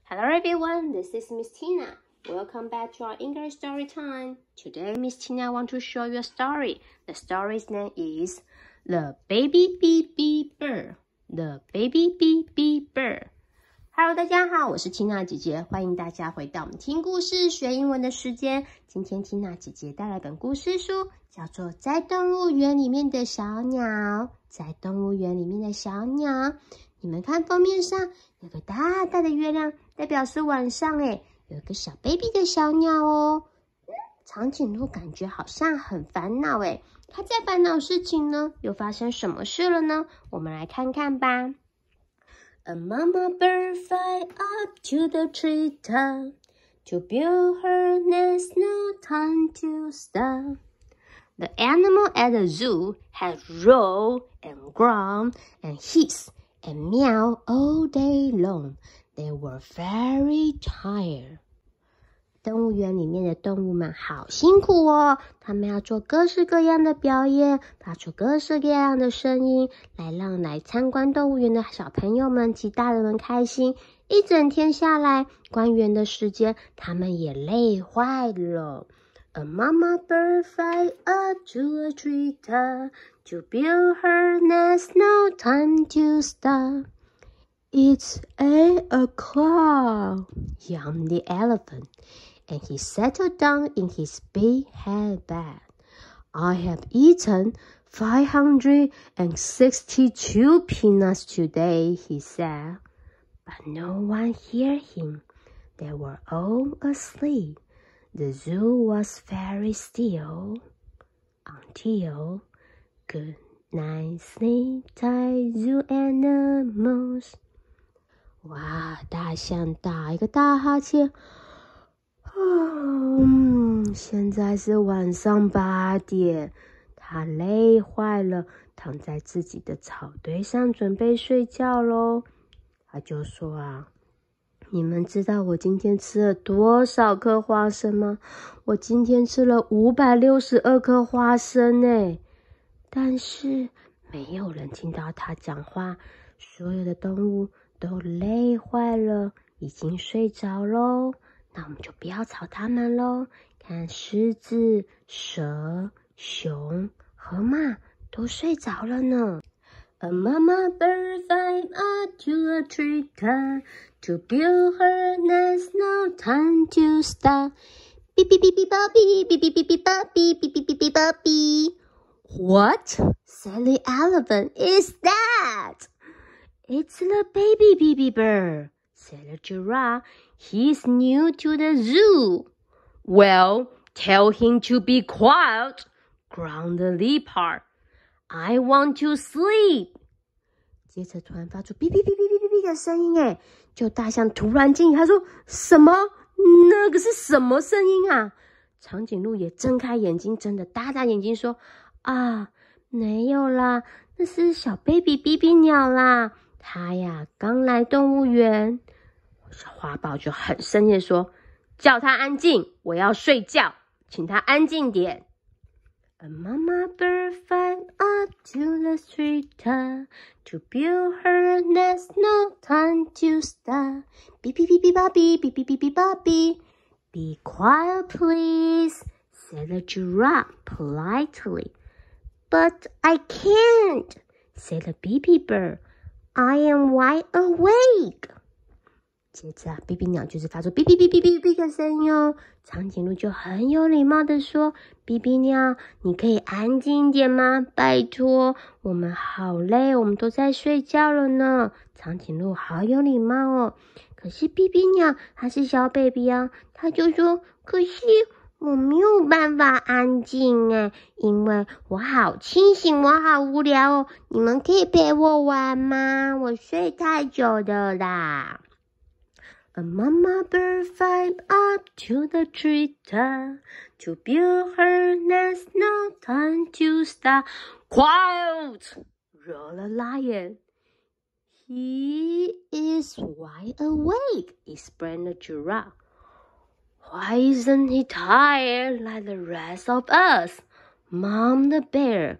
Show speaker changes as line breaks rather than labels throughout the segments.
Hello everyone, this is Miss Tina. Welcome back to our English story time. Today, Miss Tina wants to show you a story. The story's name is The Baby Beep Beep Bird. The Baby Beep Beep Bird. Hello， 大家好，我是 Tina 姐姐，欢迎大家回到我们听故事学英文的时间。今天 Tina 姐姐带来本故事书，叫做《在动物园里面的小鸟》。在动物园里面的小鸟，你们看封面上有个大大的月亮，代表是晚上诶，有一个小 baby 的小鸟哦。长颈鹿感觉好像很烦恼诶，他在烦恼事情呢，又发生什么事了呢？我们来看看吧。A mama bird fly up to the treetop to build her nest, no time to stop. The animal at the zoo had roared and groaned and hissed and meowed all day long. They were very tired. 动物园里面的动物们好辛苦哦，他们要做各式各样的表演，发出各式各样的声音，来让来参观动物园的小朋友们及大人们开心。一整天下来，观园的时间，他们也累坏了。A mama bird fly up to a treetop to build her nest, no time to stop. It's 8 o'clock, yawned the elephant, and he settled down in his big head bed. I have eaten 562 peanuts today, he said. But no one heard him. They were all asleep. The zoo was very still until good night, sleep tight, zoo animals. 哇，大象打一个大哈欠。现在是晚上8点，他累坏了，躺在自己的草堆上准备睡觉咯。他就说啊，你们知道我今天吃了多少颗花生吗？我今天吃了562颗花生耶。但是没有人听到他讲话，所有的动物都累坏了，已经睡着咯。那我们就不要吵他们咯。看狮子、蛇、熊、河马都睡着了呢。A mama bird fly up to a treetop to build her nest, no time to stop. Beep beep beep beep beep beep beep beep beep beep beep beep beep beep beep beep. What? Said the elephant. Is that? It's the baby baby bird, said the giraffe. He's new to the zoo. Well, tell him to be quiet, growled the leopard. I want to sleep. 接着突然发出哔哔哔哔哔哔哔的声音诶，就大象突然惊疑，他说什么？那个是什么声音啊？长颈鹿也睁开眼睛，睁得大大眼睛说啊，没有啦，那是小 baby 哔哔鸟啦，它呀刚来动物园。小花豹就很生气说，叫它安静，我要睡觉，请它安静点。A mama bird fly up to the treetop to build her nest, no time to stop. Beep beep beep beep beep beep beep beep beep beep. Be quiet, please, said the giraffe politely. But I can't, said the baby bird. I am wide awake. 接着啊，哔哔鸟就是发出哔哔哔哔哔哔的声音哦。长颈鹿就很有礼貌的说，哔哔鸟，你可以安静一点吗？拜托，我们好累，我们都在睡觉了呢。长颈鹿好有礼貌哦。可是哔哔鸟它是小 baby 啊，他就说，可是我没有办法安静诶，因为我好清醒，我好无聊哦。你们可以陪我玩吗？我睡太久了啦。A mama bird fly up to the treetop to build her nest, no time to stop. Quiet! Roared the lion. He is wide awake, explained the giraffe. Why isn't he tired like the rest of us? Moaned the bear.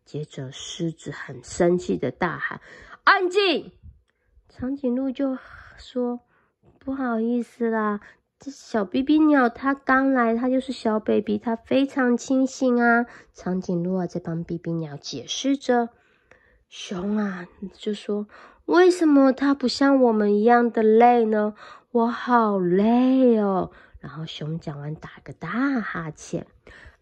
接着狮子很生气的大喊，安静！长颈鹿就说，不好意思啦，这小 BB 鸟它刚来，它就是小 baby， 它非常清醒啊。长颈鹿啊在帮 BB 鸟解释着。熊啊就说，为什么它不像我们一样的累呢？我好累哦。然后熊讲完打个大哈欠。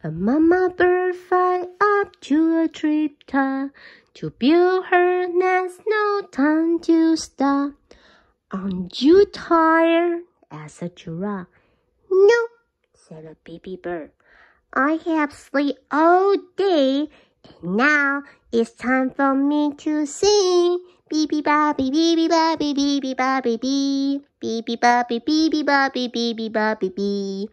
A mama bird fly up to a treetop to build her nest, no time to stop. Aren't you tired? Asked a giraffe. No, said a baby bird. I have slept all day, and now it's time for me to sing. Beep bobby, beep bobby, beep bobby, beep. Beep bobby, beep bobby, beep bobby, beep.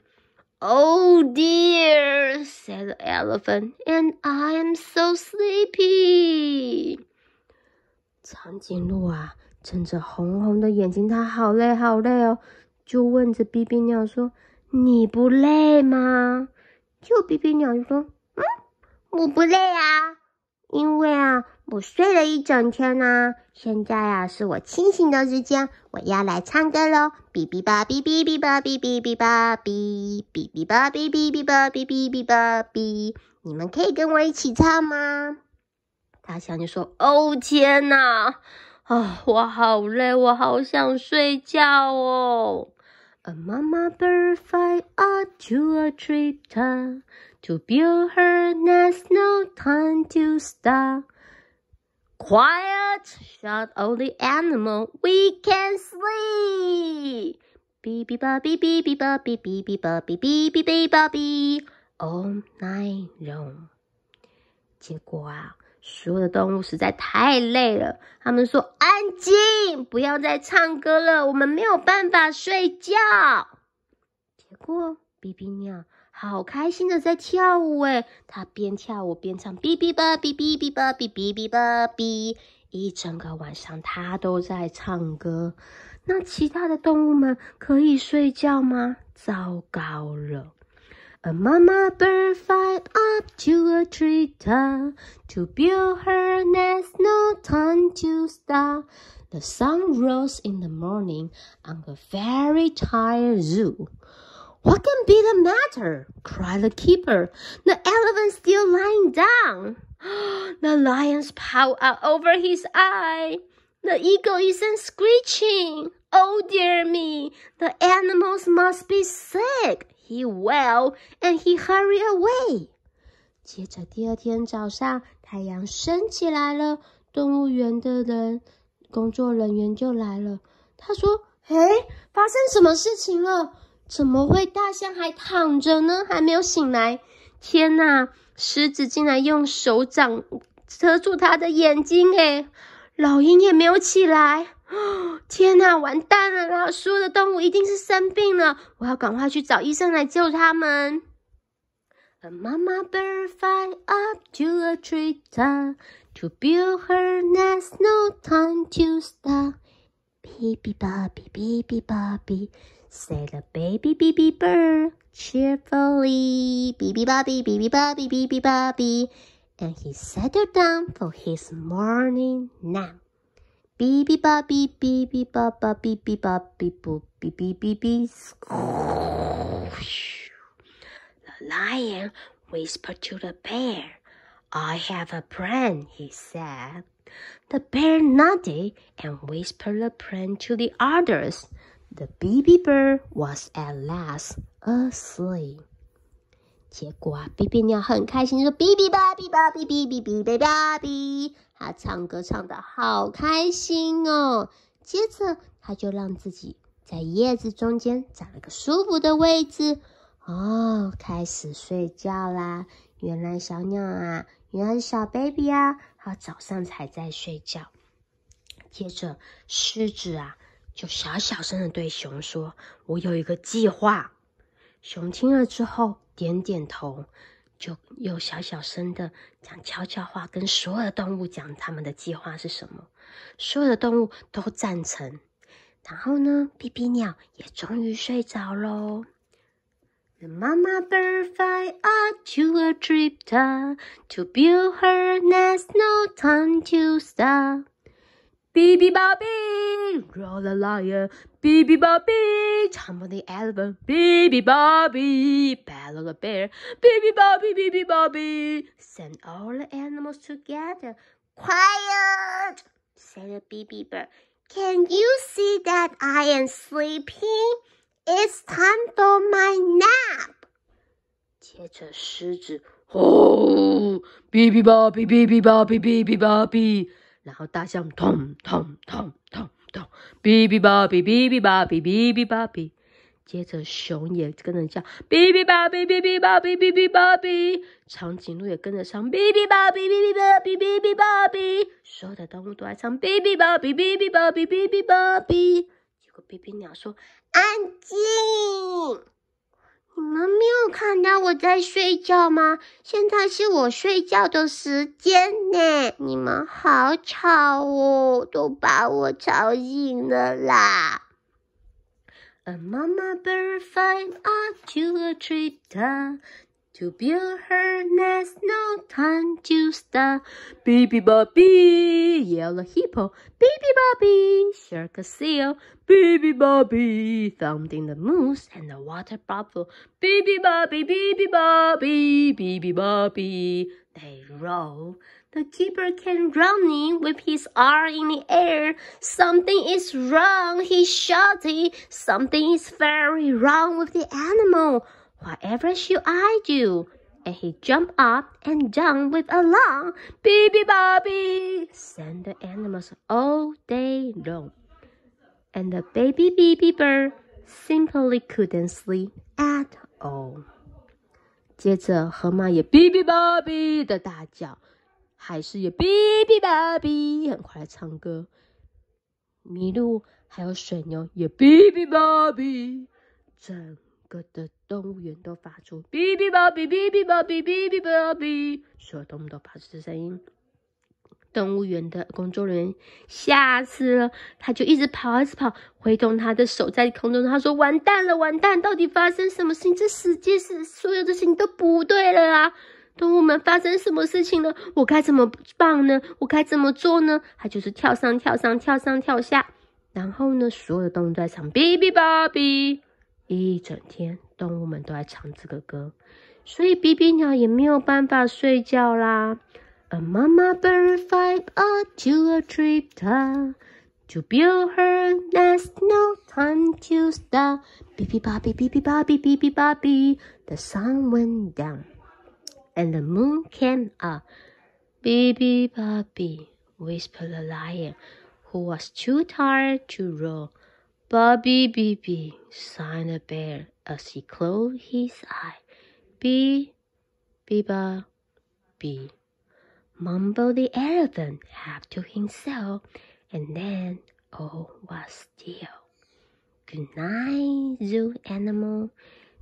Oh dear, said the elephant, and I am so sleepy. 长颈鹿啊，睁着红红的眼睛，它好累好累哦，就问着 BB 鸟说：“你不累吗？”就 BB 鸟就说：“我不累啊，因为啊，我睡了一整天啊，现在啊是我清醒的时间，我要来唱歌咯。哔哔吧哔哔哔吧哔哔哔吧哔哔哔吧哔哔哔吧哔哔哔吧哔，你们可以跟我一起唱吗？”大象就说：“哦天哪，我好累，我好想睡觉哦。” A mama bird fly up to a treetop to build her nest, no time to stop. Quiet, shouted all the animal, we can sleep. Beep beep beep beep beep beep beep beep beep beep beep beep beep all night long. 结果啊，所有的动物实在太累了，他们说：“安静，不要再唱歌了，我们没有办法睡觉。”结果 BB 鸟好开心的在跳舞诶，它边跳舞边唱哔哔吧哔哔哔吧哔哔哔吧哔，一整个晚上它都在唱歌。那其他的动物们可以睡觉吗？糟糕了。A mama bird fly up to a treetop to build her nest, no time to stop. The sun rose in the morning on a very tired zoo. What can be the matter? Cried the keeper. The elephant's still lying down. The lion's paw out over his eye. The eagle isn't screeching. Oh dear me, the animals must be sick. He wailed and he hurried away. 接着第二天早上，太阳升起来了，动物园的工作人员就来了。他说：“发生什么事情了？怎么会大象还躺着呢？还没有醒来？天哪！狮子竟然用手掌遮住他的眼睛老鹰也没有起来。天哪，完蛋了啦！所有的动物一定是生病了，我要赶快去找医生来救他们。A mama bird fly up to a treetop to build her nest, no time to stop. Beep bobby, beep bobby, said a baby bird cheerfully. Beep bobby, beep bobby, beep bobby, and he settled down for his morning nap. Beep bobby, beep bobby, beep bobby, boop, beep beep beep beep. The lion whispered to the bear. I have a plan, he said. The bear nodded and whispered a plan to the others. The baby bird was at last asleep. 结果啊 ，BB 鸟很开心，说哔哔吧哔吧哔哔哔哔哔吧哔，他唱歌唱得好开心哦。接着他就让自己在叶子中间找了个舒服的位置，开始睡觉啦。原来小鸟啊，原来是小 baby 啊，他早上才在睡觉。接着狮子啊，就小小声的对熊说：“我有一个计划。”熊听了之后点点头，就又小小声的讲悄悄话，跟所有的动物讲他们的计划是什么。所有的动物都赞成。然后呢 ，BB 鸟也终于睡着咯。The mama bird fly up to a treetop to build her nest, no time to stop. Baby Bobby, roar the lion. Baby Bobby, jump on the elephant. Baby Bobby, battle the bear. Baby Bobby, send all the animals together.
Quiet, said the baby bird. Can you see that I am sleeping? It's time for my nap.
接着狮子吼 Baby Bobby， 然后大象痛 Baby Bobby， 接着熊也跟着叫 Baby Bobby， 长颈鹿也跟着唱 Baby Bobby， 所有的动物都在唱 Baby Bobby。 结果比比鸟说
安静，你们没有看到我在睡觉吗？现在是我睡觉的时间呢，你们好吵哦，都把我吵醒了啦。
A mama bird fly up to a treetop to build her nest, no time to stop. Baby Bobby, yellow hippo. Baby Bobby, shark a seal. Baby Bobby, thumping the moose and the water bubble. Baby Bobby, they roll. The keeper came running with his arm in the air. Something is wrong, he shouted. Something is very wrong with the animal. Whatever should I do? And he jumped up and down with alarm. Baby Bobby, sang the animals all day long. And the baby bird simply couldn't sleep at all. 接着河马也 Baby Bobby 的大叫，海狮也 Baby Bobby 很快唱歌，麋鹿还有水牛也 Baby Bobby， 整个的动物园都发出 Baby Bobby， 所有动物都发出声音。动物园的工作人员吓死了，他就一直跑，挥动他的手在空中，他说完蛋，到底发生什么事情？这世界是所有的事情都不对了啊！动物们发生什么事情了？我该怎么办呢？我该怎么做呢？他就是跳上跳下，然后呢，所有的动物都在唱 Baby Bobby， 一整天动物们都在唱这个歌，所以比比鸟也没有办法睡觉啦。A mama bird fly up to a treetop to build her nest, no time to stop. Baby Bobby, the sun went down and the moon came up. Baby Bobby, whispered the lion, who was too tired to roar. Bobby, sighed the bear as he closed his eye. Bobby, mumbled the elephant half to himself, and then all was still. Good night, zoo animal.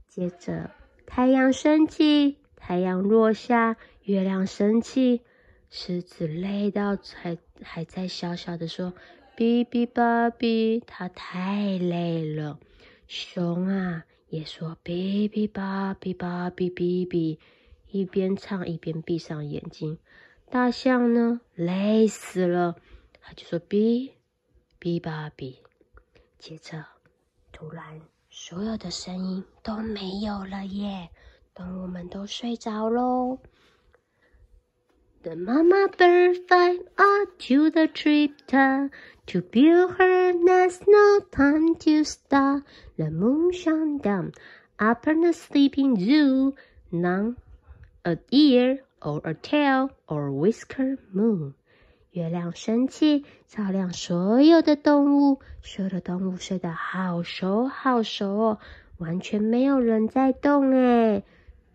接着太阳升起，太阳落下，月亮升起，狮子累到还在小小的说 Baby Bobby， 他太累了。熊啊也说 Baby Bobby， 一边唱一边闭上眼睛。大象呢累死了，他就说 Baby Bobby。 接着突然所有的声音都没有了耶，动物们都睡着咯。The mama bird fly up to the treetop to build her nest, no time to stop. The moon shone down upon the sleeping zoo, none an ear or a tail or whisker moon. 月亮升起，照亮所有的动物，所有的动物睡得好熟哦，完全没有人在动诶。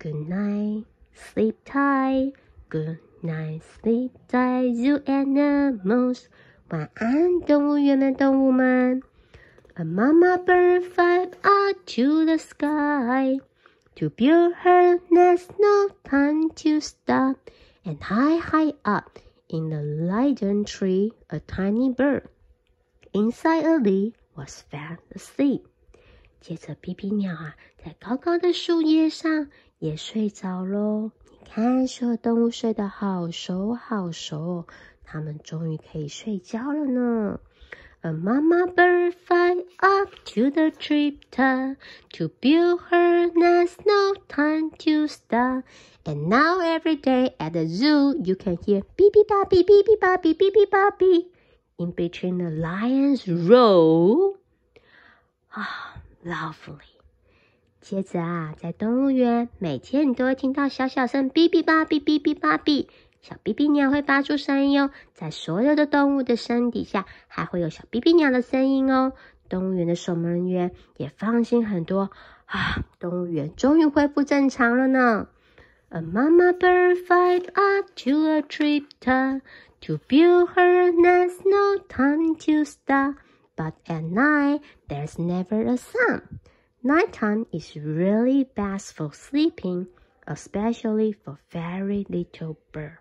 Good night, sleep tight. Good night, sleep tight, zoo animals. 晚安，动物园的动物们。A mama bird fly up to the sky to build her nest, no time to stop. And high up in the linden tree, a tiny bird inside a leaf was fast asleep. 接着比比鸟啊，在高高的树叶上也睡着咯。你看，所有动物睡得好熟哦，他们终于可以睡觉了呢。A mama bird fly up to the treetop to build her nest, no time to stop. And now every day at the zoo, you can hear beep-beep-boppy, beep-beep-boppy, beep-beep-boppy in between the lions roar. Lovely. 接着啊，在动物园，每天你都会听到小小声哔哔吧哔哔哔吧哔，小哔哔鸟会发出声音哦。在所有的动物的身底下，还会有小哔哔鸟的声音哦。动物园的守门人员也放心很多啊，动物园终于恢复正常了呢。A mama bird flies up to a treetop to build her nest, no time to stop. But at night, there's never a sun.Nighttime is really best for sleeping, especially for very little bird.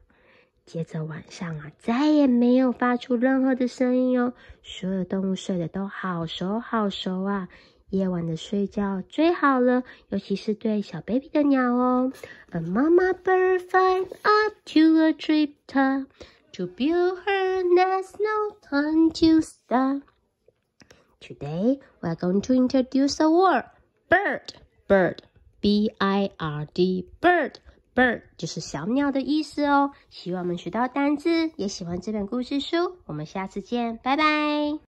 接着晚上啊，再也没有發出任何的聲音哦，所有動物睡得都好熟好熟啊。夜晚的睡覺最好了，尤其是對小 baby 的鳥哦。A mama bird flies up to a treetop to build her nest, no time to stop.Today, we are going to introduce a word, bird, B-I-R-D, bird 就是小鸟的意思哦。希望我们学到单字，也喜欢这本故事书。我们下次见，拜拜。